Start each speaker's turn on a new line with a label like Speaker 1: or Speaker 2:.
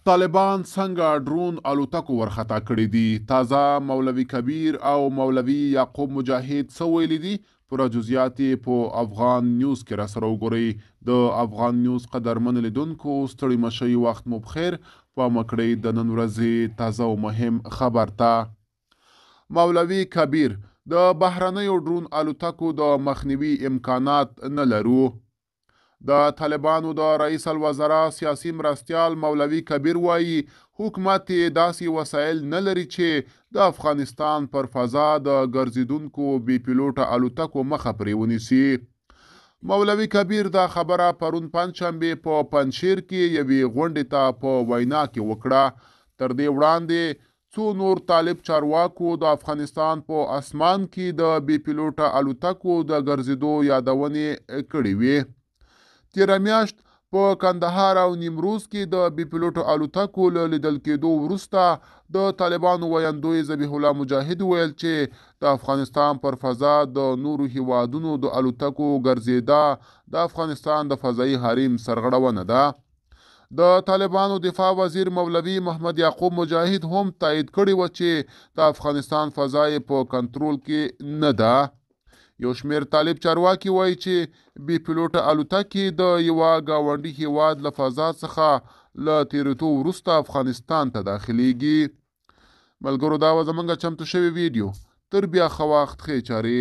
Speaker 1: طالبان څنګه ډرون الوتکو ورخطا کړي دي؟ تازه مولوي کبیر او مولوي یعقوب مجاهد څه ویلي دي؟ پوره جزئیات یې په افغان نیوز کې راسره وګورئ. د افغان نیوز قدرمن لیدونکو ستړي مشئ، وخت مو بخیر. پام وکړئ د نن ورځې تازه او مهم خبر ته. مولوي کبیر: د بهرنیو ډرون الوتکو د مخنیوي امکانات نه لرو. د طالبانو د رئیس الوزرا سیاسي مرستیال مولوي کبیر وایي حکومت داسې وسایل نه لري چې د افغانستان پر فضا د ګرځېدونکو بې پیلوټه الوتکو مخه پرې ونیسي. مولوي کبیر دا خبره پرون پنجشنبې په پنجشیر کې یوې غونډې ته په وینا کې وکړه. تر دې وړاندې څو نور طالب چارواکو د افغانستان په اسمان کې د بې پیلوټه الوتکو د ګرځېدو یادونې کړې وې. تیره میاشت په کندهار او نیمروز کې د بې پیلوټو الوتکو له لیدل کېدو وروسته د طالبانو ویاندوی ذبیح الله مجاهد ویل چې د افغانستان پر فضا د نورو هیوادونو د الوتکو ګرځېدا د افغانستان د فضایي حریم سرغړونه ده. د طالبانو دفاع وزیر مولوي محمد یعقوب مجاهد هم تایید کړی و چې د افغانستان فضا په کنټرول کې نه ده. یو شمیر طالب چارواکي وایي چې بې پیلوټه الوتکې د یوه ګاونډي هیواد له فضا څخه له تېرېدو وروسته افغانستان ته داخلیږي. ملګرو، دا وه زموږ چمتو شوې ویډیو. تر بیا ښه وخت، ښې چارې.